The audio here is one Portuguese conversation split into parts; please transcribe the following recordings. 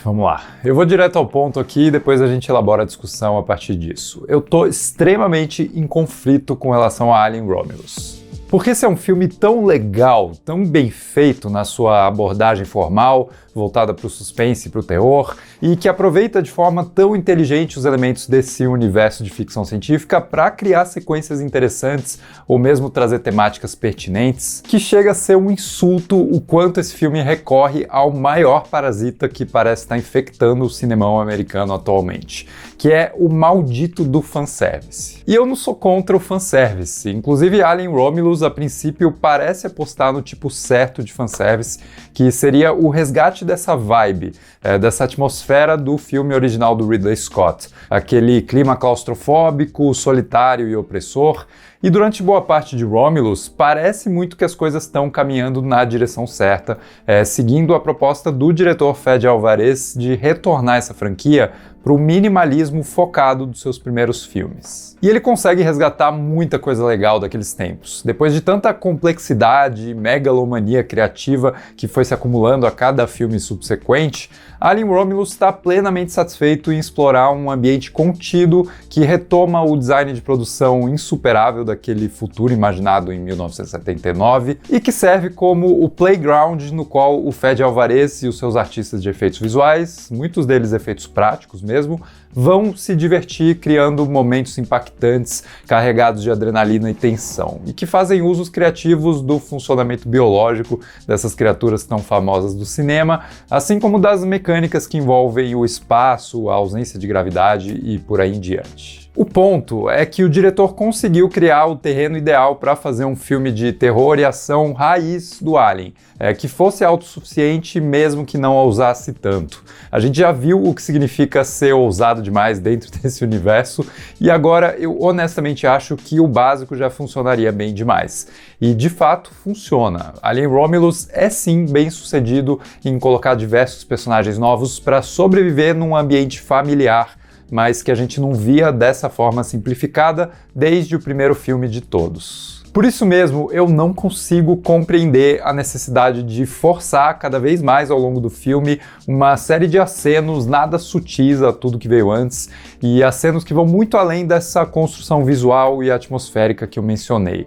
Vamos lá. Eu vou direto ao ponto aqui e depois a gente elabora a discussão a partir disso. Eu tô extremamente em conflito com relação a Alien Romulus. Porque esse é um filme tão legal, tão bem feito na sua abordagem formal, voltada para o suspense e para o terror, e que aproveita de forma tão inteligente os elementos desse universo de ficção científica para criar sequências interessantes ou mesmo trazer temáticas pertinentes, que chega a ser um insulto o quanto esse filme recorre ao maior parasita que parece estar infectando o cinemão americano atualmente, que é o maldito do fanservice. E eu não sou contra o fanservice, inclusive Alien Romulus a princípio parece apostar no tipo certo de fanservice, que seria o resgate dessa vibe, dessa atmosfera do filme original do Ridley Scott, aquele clima claustrofóbico, solitário e opressor. E durante boa parte de Romulus, parece muito que as coisas estão caminhando na direção certa, seguindo a proposta do diretor Fede Alvarez de retornar essa franquia para o minimalismo focado dos seus primeiros filmes. E ele consegue resgatar muita coisa legal daqueles tempos. Depois de tanta complexidade e megalomania criativa que foi se acumulando a cada filme subsequente, Alien Romulus está plenamente satisfeito em explorar um ambiente contido que retoma o design de produção insuperável daquele futuro imaginado em 1979 e que serve como o playground no qual o Fede Alvarez e os seus artistas de efeitos visuais, muitos deles efeitos práticos mesmo, vão se divertir criando momentos impactantes, carregados de adrenalina e tensão, e que fazem usos criativos do funcionamento biológico dessas criaturas tão famosas do cinema, assim como das mecânicas que envolvem o espaço, a ausência de gravidade e por aí em diante. O ponto é que o diretor conseguiu criar o terreno ideal para fazer um filme de terror e ação raiz do Alien, que fosse autossuficiente mesmo que não ousasse tanto. A gente já viu o que significa ser ousado demais dentro desse universo e agora eu honestamente acho que o básico já funcionaria bem demais. E de fato funciona. Alien Romulus é sim bem sucedido em colocar diversos personagens novos para sobreviver num ambiente familiar, mas que a gente não via dessa forma simplificada desde o primeiro filme de todos. Por isso mesmo, eu não consigo compreender a necessidade de forçar cada vez mais ao longo do filme uma série de acenos nada sutis a tudo que veio antes e acenos que vão muito além dessa construção visual e atmosférica que eu mencionei.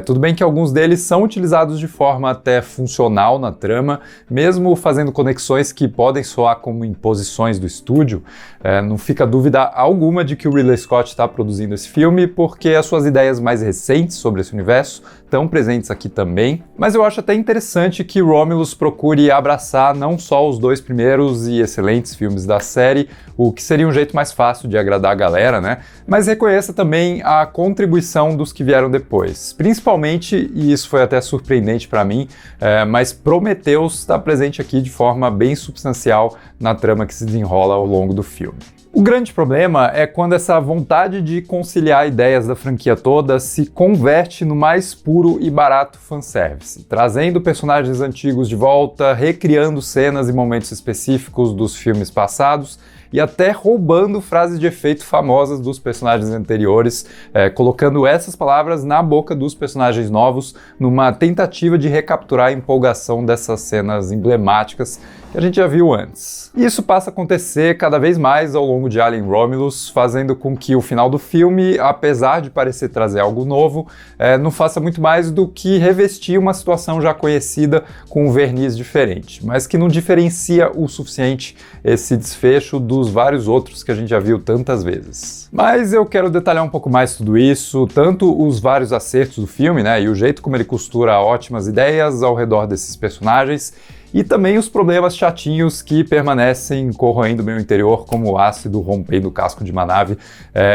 Tudo bem que alguns deles são utilizados de forma até funcional na trama, mesmo fazendo conexões que podem soar como imposições do estúdio. Não fica dúvida alguma de que o Ridley Scott está produzindo esse filme porque as suas ideias mais recentes sobre esse universo estão presentes aqui também, mas eu acho até interessante que Romulus procure abraçar não só os dois primeiros e excelentes filmes da série, o que seria um jeito mais fácil de agradar a galera, né? Mas reconheça também a contribuição dos que vieram depois. Principalmente, e isso foi até surpreendente para mim, mas Prometheus está presente aqui de forma bem substancial na trama que se desenrola ao longo do filme. O grande problema é quando essa vontade de conciliar ideias da franquia toda se converte no mais puro e barato fanservice, trazendo personagens antigos de volta, recriando cenas e momentos específicos dos filmes passados e até roubando frases de efeito famosas dos personagens anteriores, colocando essas palavras na boca dos personagens novos numa tentativa de recapturar a empolgação dessas cenas emblemáticas que a gente já viu antes. E isso passa a acontecer cada vez mais ao longo de Alien Romulus, fazendo com que o final do filme, apesar de parecer trazer algo novo, não faça muito mais do que revestir uma situação já conhecida com um verniz diferente, mas que não diferencia o suficiente esse desfecho dos vários outros que a gente já viu tantas vezes. Mas eu quero detalhar um pouco mais tudo isso, tanto os vários acertos do filme, e o jeito como ele costura ótimas ideias ao redor desses personagens, e também os problemas chatinhos que permanecem corroendo meu interior como ácido rompendo o casco de uma nave.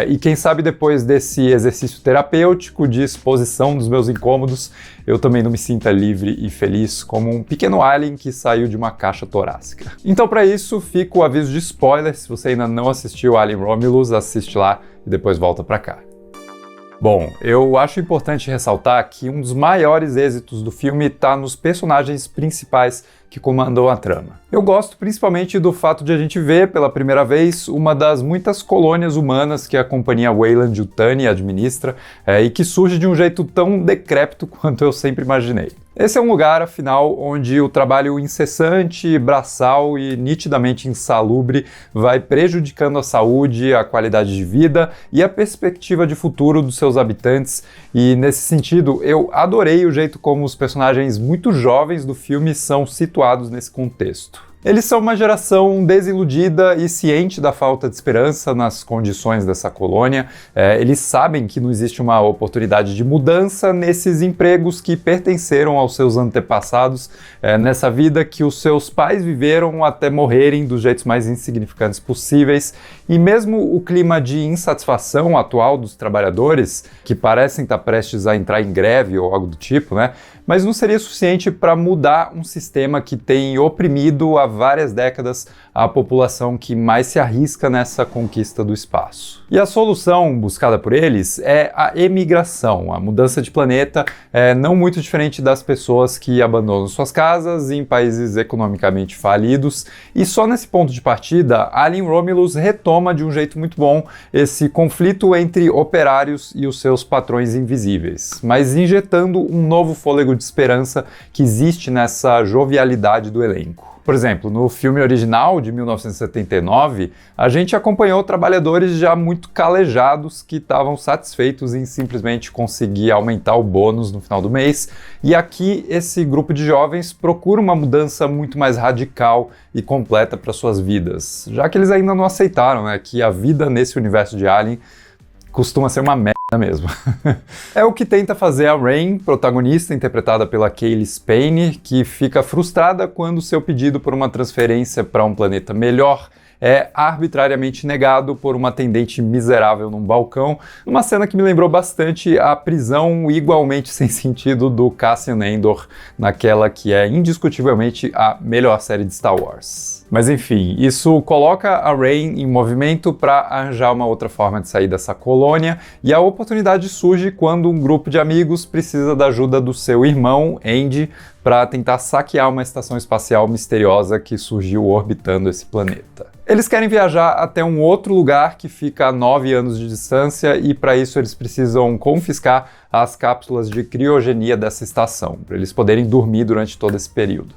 E quem sabe depois desse exercício terapêutico de exposição dos meus incômodos, eu também não me sinta livre e feliz como um pequeno alien que saiu de uma caixa torácica. Então para isso fica o aviso de spoiler, se você ainda não assistiu Alien Romulus, assiste lá e depois volta pra cá. Bom, eu acho importante ressaltar que um dos maiores êxitos do filme está nos personagens principais que comandam a trama. Eu gosto principalmente do fato de a gente ver pela primeira vez uma das muitas colônias humanas que a companhia Weyland-Yutani administra e que surge de um jeito tão decrépito quanto eu sempre imaginei. Esse é um lugar, afinal, onde o trabalho incessante, braçal e nitidamente insalubre vai prejudicando a saúde, a qualidade de vida e a perspectiva de futuro dos seus habitantes. E, nesse sentido, eu adorei o jeito como os personagens muito jovens do filme são situados nesse contexto. Eles são uma geração desiludida e ciente da falta de esperança nas condições dessa colônia. Eles sabem que não existe uma oportunidade de mudança nesses empregos que pertenceram aos seus antepassados, nessa vida que os seus pais viveram até morrerem dos jeitos mais insignificantes possíveis. E mesmo o clima de insatisfação atual dos trabalhadores, que parecem estar prestes a entrar em greve ou algo do tipo, né? Mas não seria suficiente para mudar um sistema que tem oprimido há várias décadas a população que mais se arrisca nessa conquista do espaço. E a solução buscada por eles é a emigração, a mudança de planeta, não muito diferente das pessoas que abandonam suas casas em países economicamente falidos. E só nesse ponto de partida, Alien Romulus retoma de um jeito muito bom esse conflito entre operários e os seus patrões invisíveis, mas injetando um novo fôlego de esperança que existe nessa jovialidade do elenco. Por exemplo, no filme original de 1979, a gente acompanhou trabalhadores já muito calejados que estavam satisfeitos em simplesmente conseguir aumentar o bônus no final do mês, e aqui esse grupo de jovens procura uma mudança muito mais radical e completa para suas vidas, já que eles ainda não aceitaram, né, que a vida nesse universo de Alien costuma ser uma merda mesmo. É o que tenta fazer a Rain, protagonista interpretada pela Cailee Spaeny, que fica frustrada quando seu pedido por uma transferência para um planeta melhor é arbitrariamente negado por uma atendente miserável num balcão, numa cena que me lembrou bastante a prisão igualmente sem sentido do Cassian Andor, naquela que é indiscutivelmente a melhor série de Star Wars. Mas enfim, isso coloca a Rain em movimento para arranjar uma outra forma de sair dessa colônia, e a oportunidade surge quando um grupo de amigos precisa da ajuda do seu irmão, Andy, para tentar saquear uma estação espacial misteriosa que surgiu orbitando esse planeta. Eles querem viajar até um outro lugar que fica a 9 anos de distância, e para isso eles precisam confiscar as cápsulas de criogenia dessa estação, para eles poderem dormir durante todo esse período.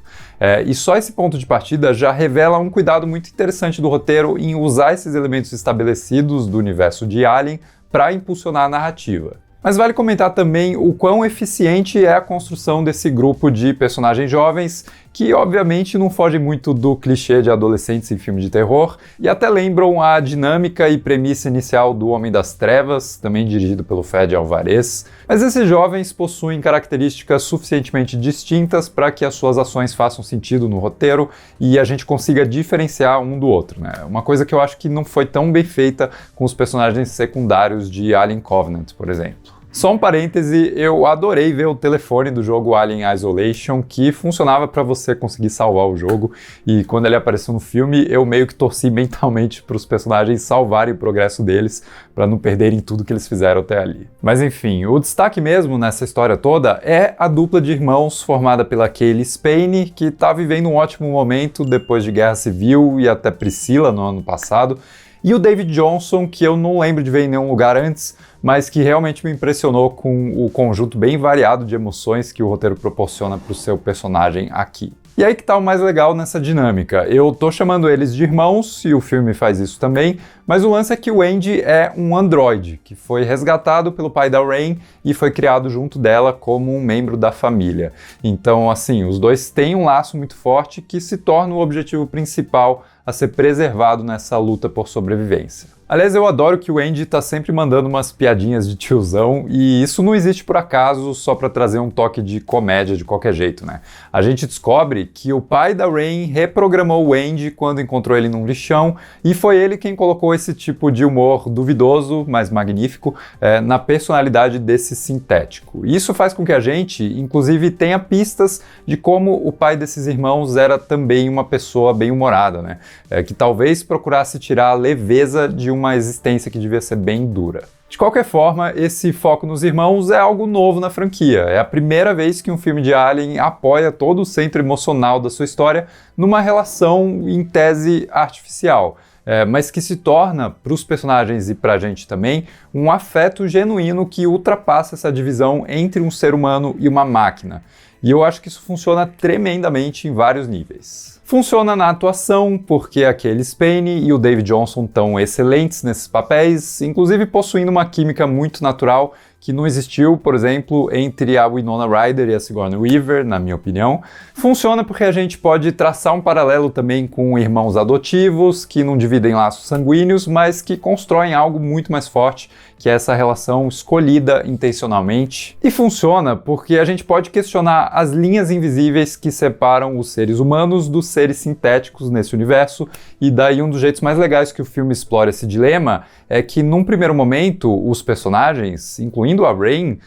E só esse ponto de partida já revela um cuidado muito interessante do roteiro em usar esses elementos estabelecidos do universo de Alien para impulsionar a narrativa. Mas vale comentar também o quão eficiente é a construção desse grupo de personagens jovens, que obviamente não fogem muito do clichê de adolescentes em filme de terror, e até lembram a dinâmica e premissa inicial do Homem das Trevas, também dirigido pelo Fede Alvarez. Mas esses jovens possuem características suficientemente distintas para que as suas ações façam sentido no roteiro e a gente consiga diferenciar um do outro, né? Uma coisa que eu acho que não foi tão bem feita com os personagens secundários de Alien Covenant, por exemplo. Só um parêntese, eu adorei ver o telefone do jogo Alien Isolation, que funcionava para você conseguir salvar o jogo, e quando ele apareceu no filme, eu meio que torci mentalmente para os personagens salvarem o progresso deles, para não perderem tudo que eles fizeram até ali. Mas enfim, o destaque mesmo nessa história toda é a dupla de irmãos formada pela Cailee Spaeny, que está vivendo um ótimo momento depois de Guerra Civil e até Priscila no ano passado, e o David Johnson, que eu não lembro de ver em nenhum lugar antes, mas que realmente me impressionou com o conjunto bem variado de emoções que o roteiro proporciona para o seu personagem aqui. E aí que tá o mais legal nessa dinâmica. Eu tô chamando eles de irmãos, e o filme faz isso também, mas o lance é que o Andy é um androide, que foi resgatado pelo pai da Rain e foi criado junto dela como um membro da família. Então, assim, os dois têm um laço muito forte que se torna o objetivo principal a ser preservado nessa luta por sobrevivência. Aliás, eu adoro que o Andy tá sempre mandando umas piadinhas de tiozão, e isso não existe por acaso só para trazer um toque de comédia de qualquer jeito, né? A gente descobre que o pai da Rain reprogramou o Andy quando encontrou ele num lixão, e foi ele quem colocou esse tipo de humor duvidoso, mas magnífico, na personalidade desse sintético. Isso faz com que a gente, inclusive, tenha pistas de como o pai desses irmãos era também uma pessoa bem-humorada, né? Que talvez procurasse tirar a leveza de uma existência que devia ser bem dura. De qualquer forma, esse foco nos irmãos é algo novo na franquia. É a primeira vez que um filme de Alien apoia todo o centro emocional da sua história numa relação, em tese, artificial. Mas que se torna, para os personagens e para a gente também, um afeto genuíno que ultrapassa essa divisão entre um ser humano e uma máquina. E eu acho que isso funciona tremendamente em vários níveis. Funciona na atuação, porque a Cailee Spaeny e o Dave Johnson estão excelentes nesses papéis, inclusive possuindo uma química muito natural que não existiu, por exemplo, entre a Winona Ryder e a Sigourney Weaver, na minha opinião. Funciona porque a gente pode traçar um paralelo também com irmãos adotivos, que não dividem laços sanguíneos, mas que constroem algo muito mais forte, que é essa relação escolhida intencionalmente. E funciona porque a gente pode questionar as linhas invisíveis que separam os seres humanos dos seres sintéticos nesse universo, e daí um dos jeitos mais legais que o filme explora esse dilema é que, num primeiro momento, os personagens, incluindo a Rain,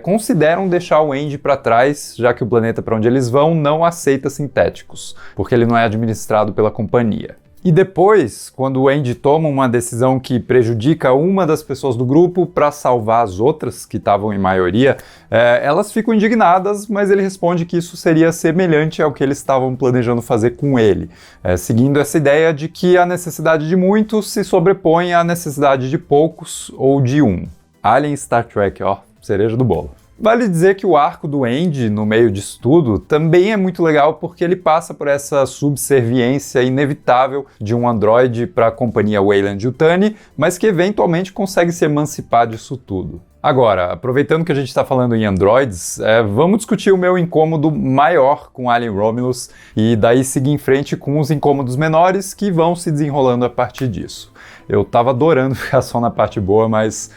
consideram deixar o Andy para trás, já que o planeta para onde eles vão não aceita sintéticos, porque ele não é administrado pela companhia. E depois, quando o Andy toma uma decisão que prejudica uma das pessoas do grupo para salvar as outras, que estavam em maioria, elas ficam indignadas, mas ele responde que isso seria semelhante ao que eles estavam planejando fazer com ele, seguindo essa ideia de que a necessidade de muitos se sobrepõe à necessidade de poucos ou de um. Alien Star Trek, ó, cereja do bolo. Vale dizer que o arco do Andy, no meio disso tudo, também é muito legal porque ele passa por essa subserviência inevitável de um androide para a companhia Weyland-Yutani, mas que eventualmente consegue se emancipar disso tudo. Agora, aproveitando que a gente está falando em androides, vamos discutir o meu incômodo maior com Alien Romulus e daí seguir em frente com os incômodos menores que vão se desenrolando a partir disso. Eu tava adorando ficar só na parte boa, mas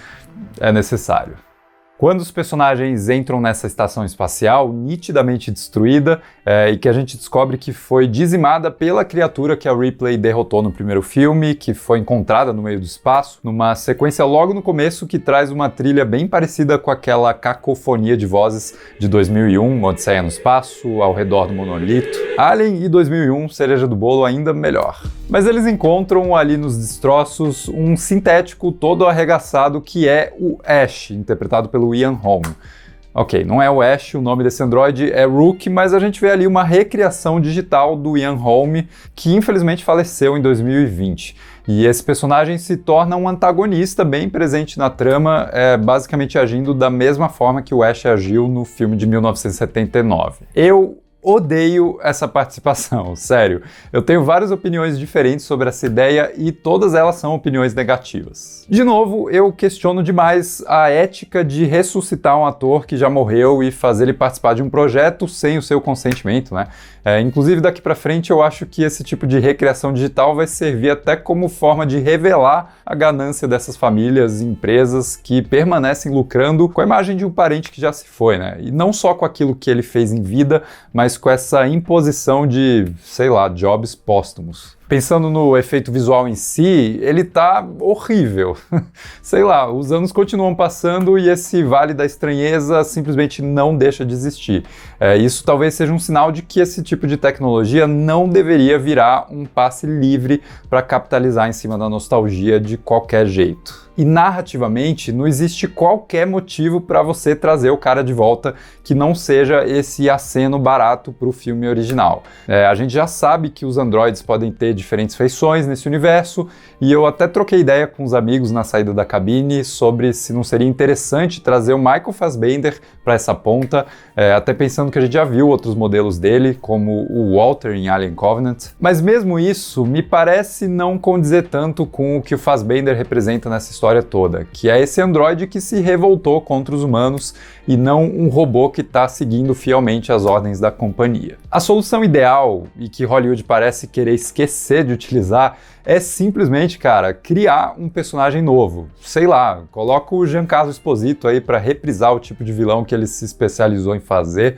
é necessário. Quando os personagens entram nessa estação espacial nitidamente destruída e que a gente descobre que foi dizimada pela criatura que a Ripley derrotou no primeiro filme, que foi encontrada no meio do espaço, numa sequência logo no começo que traz uma trilha bem parecida com aquela cacofonia de vozes de 2001, Odisseia no Espaço, Ao Redor do Monolito. Alien e 2001, cereja do bolo ainda melhor. Mas eles encontram ali nos destroços um sintético todo arregaçado que é o Ash, interpretado pelo Ian Holm. Ok, não é o Ash, o nome desse androide é Rook, mas a gente vê ali uma recriação digital do Ian Holm, que infelizmente faleceu em 2020. E esse personagem se torna um antagonista bem presente na trama, basicamente agindo da mesma forma que o Ash agiu no filme de 1979. Eu odeio essa participação, sério. Eu tenho várias opiniões diferentes sobre essa ideia e todas elas são opiniões negativas. De novo, eu questiono demais a ética de ressuscitar um ator que já morreu e fazer ele participar de um projeto sem o seu consentimento, né? Inclusive, daqui pra frente, eu acho que esse tipo de recriação digital vai servir até como forma de revelar a ganância dessas famílias e empresas que permanecem lucrando com a imagem de um parente que já se foi, né? E não só com aquilo que ele fez em vida, mas com essa imposição de, sei lá, jobs póstumos. Pensando no efeito visual em si, ele tá horrível. Sei lá, os anos continuam passando e esse Vale da Estranheza simplesmente não deixa de existir. Isso talvez seja um sinal de que esse tipo de tecnologia não deveria virar um passe livre para capitalizar em cima da nostalgia de qualquer jeito. E narrativamente, não existe qualquer motivo para você trazer o cara de volta que não seja esse aceno barato para o filme original. A gente já sabe que os androides podem ter diferentes feições nesse universo, e eu até troquei ideia com os amigos na saída da cabine sobre se não seria interessante trazer o Michael Fassbender para essa ponta, até pensando que a gente já viu outros modelos dele, como o Walter em Alien Covenant. Mas mesmo isso, me parece não condizer tanto com o que o Fassbender representa nessa história toda, que é esse androide que se revoltou contra os humanos e não um robô que está seguindo fielmente as ordens da companhia. A solução ideal, e que Hollywood parece querer esquecer de utilizar, é simplesmente, cara, criar um personagem novo. Sei lá, coloca o Giancarlo Esposito aí para reprisar o tipo de vilão que ele se especializou em fazer,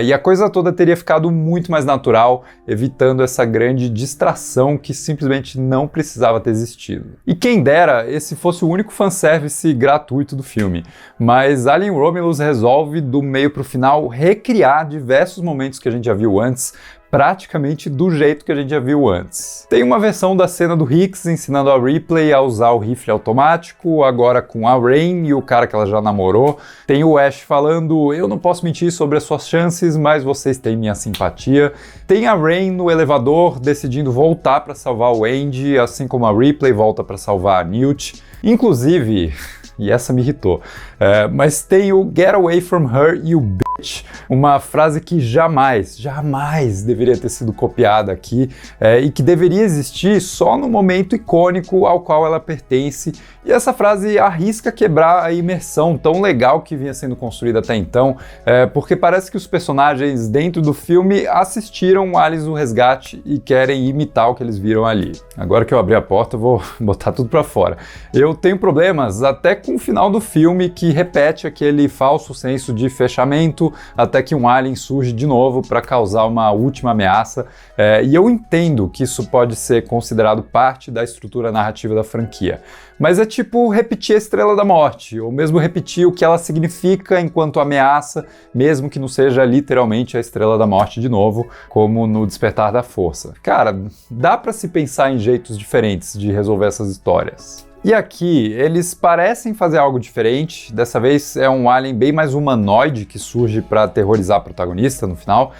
e a coisa toda teria ficado muito mais natural, evitando essa grande distração que simplesmente não precisava ter existido. E quem dera esse fosse o único fanservice gratuito do filme, mas Alien Romulus resolve, do meio pro final, recriar diversos momentos que a gente já viu antes, praticamente do jeito que a gente já viu antes. Tem uma versão da cena do Hicks ensinando a Ripley a usar o rifle automático, agora com a Rain e o cara que ela já namorou. Tem o Ash falando, eu não posso mentir sobre as suas chances, mas vocês têm minha simpatia. Tem a Rain no elevador decidindo voltar para salvar o Andy, assim como a Ripley volta para salvar a Newt. Inclusive, e essa me irritou. Mas tem o Get Away From Her e o Bitch, uma frase que jamais deveria ter sido copiada aqui e que deveria existir só no momento icônico ao qual ela pertence. E essa frase arrisca quebrar a imersão tão legal que vinha sendo construída até então, porque parece que os personagens dentro do filme assistiram Aliens o Resgate e querem imitar o que eles viram ali. Agora que eu abri a porta, eu vou botar tudo pra fora. Eu tenho problemas até com o final do filme, que repete aquele falso senso de fechamento até que um alien surge de novo para causar uma última ameaça, e eu entendo que isso pode ser considerado parte da estrutura narrativa da franquia. Mas é tipo repetir a Estrela da Morte, ou mesmo repetir o que ela significa enquanto ameaça, mesmo que não seja literalmente a Estrela da Morte de novo, como no Despertar da Força. Cara, dá pra se pensar em jeitos diferentes de resolver essas histórias. E aqui, eles parecem fazer algo diferente. Dessa vez é um alien bem mais humanoide que surge para aterrorizar a protagonista no final,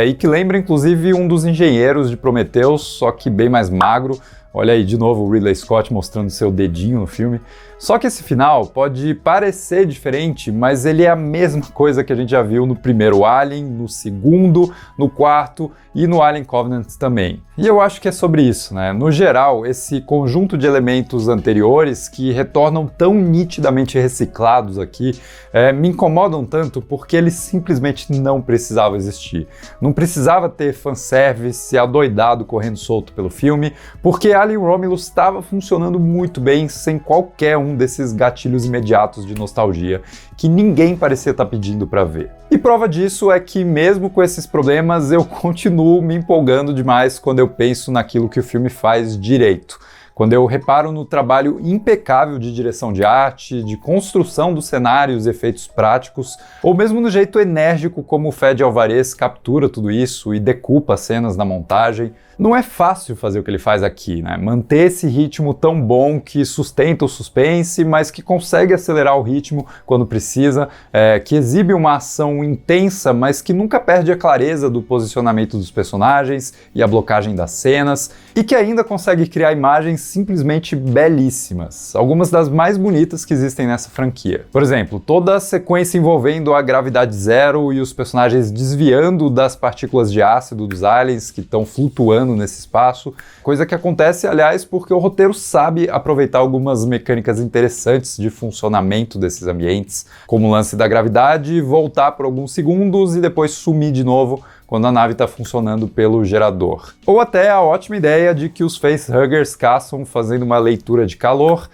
e que lembra inclusive um dos engenheiros de Prometheus, só que bem mais magro. Olha aí, de novo, o Ridley Scott mostrando seu dedinho no filme. Só que esse final pode parecer diferente, mas ele é a mesma coisa que a gente já viu no primeiro Alien, no segundo, no quarto e no Alien Covenant também. E eu acho que é sobre isso, né? No geral, esse conjunto de elementos anteriores que retornam tão nitidamente reciclados aqui, me incomodam tanto porque eles simplesmente não precisavam existir. Não precisava ter fanservice adoidado correndo solto pelo filme, porque Alien Romulus estava funcionando muito bem sem qualquer um desses gatilhos imediatos de nostalgia que ninguém parecia estar pedindo para ver. E prova disso é que mesmo com esses problemas eu continuo me empolgando demais quando eu penso naquilo que o filme faz direito. Quando eu reparo no trabalho impecável de direção de arte, de construção dos cenários e efeitos práticos, ou mesmo no jeito enérgico como o Fede Alvarez captura tudo isso e decupa as cenas na montagem. Não é fácil fazer o que ele faz aqui, né? Manter esse ritmo tão bom que sustenta o suspense, mas que consegue acelerar o ritmo quando precisa, que exibe uma ação intensa, mas que nunca perde a clareza do posicionamento dos personagens e a blocagem das cenas, e que ainda consegue criar imagens simplesmente belíssimas, algumas das mais bonitas que existem nessa franquia. Por exemplo, toda a sequência envolvendo a gravidade zero e os personagens desviando das partículas de ácido dos aliens que estão flutuando nesse espaço, coisa que acontece, aliás, porque o roteiro sabe aproveitar algumas mecânicas interessantes de funcionamento desses ambientes, como o lance da gravidade, voltar por alguns segundos e depois sumir de novo quando a nave está funcionando pelo gerador. Ou até a ótima ideia de que os facehuggers caçam fazendo uma leitura de calor,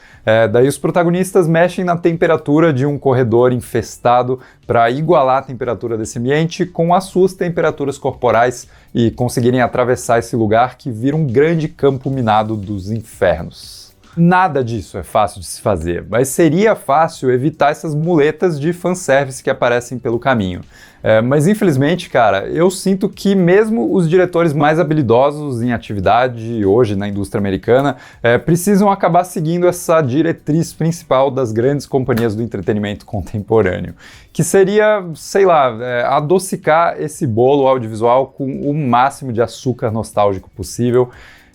daí os protagonistas mexem na temperatura de um corredor infestado para igualar a temperatura desse ambiente com as suas temperaturas corporais e conseguirem atravessar esse lugar que vira um grande campo minado dos infernos. Nada disso é fácil de se fazer, mas seria fácil evitar essas muletas de fanservice que aparecem pelo caminho. Mas infelizmente, cara, eu sinto que mesmo os diretores mais habilidosos em atividade hoje na indústria americana precisam acabar seguindo essa diretriz principal das grandes companhias do entretenimento contemporâneo, que seria, sei lá, adocicar esse bolo audiovisual com o máximo de açúcar nostálgico possível,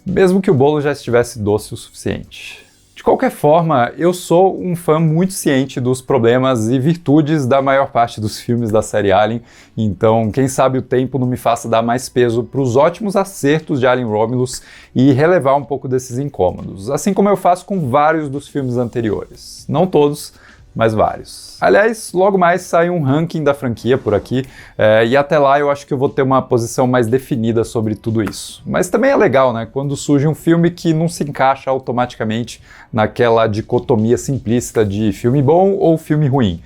mesmo que o bolo já estivesse doce o suficiente. De qualquer forma, eu sou um fã muito ciente dos problemas e virtudes da maior parte dos filmes da série Alien, então quem sabe o tempo não me faça dar mais peso para os ótimos acertos de Alien Romulus e relevar um pouco desses incômodos, assim como eu faço com vários dos filmes anteriores. Não todos, mas vários. Aliás, logo mais sai um ranking da franquia por aqui, e até lá eu acho que eu vou ter uma posição mais definida sobre tudo isso. Mas também é legal, né, quando surge um filme que não se encaixa automaticamente naquela dicotomia simplista de filme bom ou filme ruim.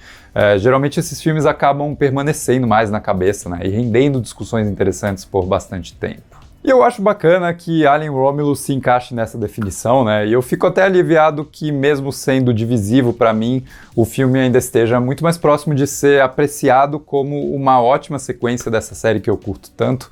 Geralmente esses filmes acabam permanecendo mais na cabeça, né, e rendendo discussões interessantes por bastante tempo. E eu acho bacana que Alien Romulus se encaixe nessa definição, né? E eu fico até aliviado que, mesmo sendo divisivo para mim, o filme ainda esteja muito mais próximo de ser apreciado como uma ótima sequência dessa série que eu curto tanto,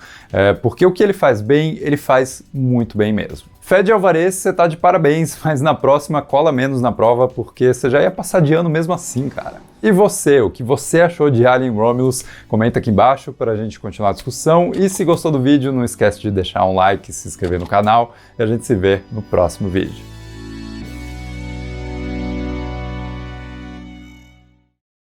porque o que ele faz bem, ele faz muito bem mesmo. Fede Alvarez, você tá de parabéns, mas na próxima cola menos na prova, porque você já ia passar de ano mesmo assim, cara. E você, o que você achou de Alien Romulus? Comenta aqui embaixo para a gente continuar a discussão. E se gostou do vídeo, não esquece de deixar um like, se inscrever no canal e a gente se vê no próximo vídeo.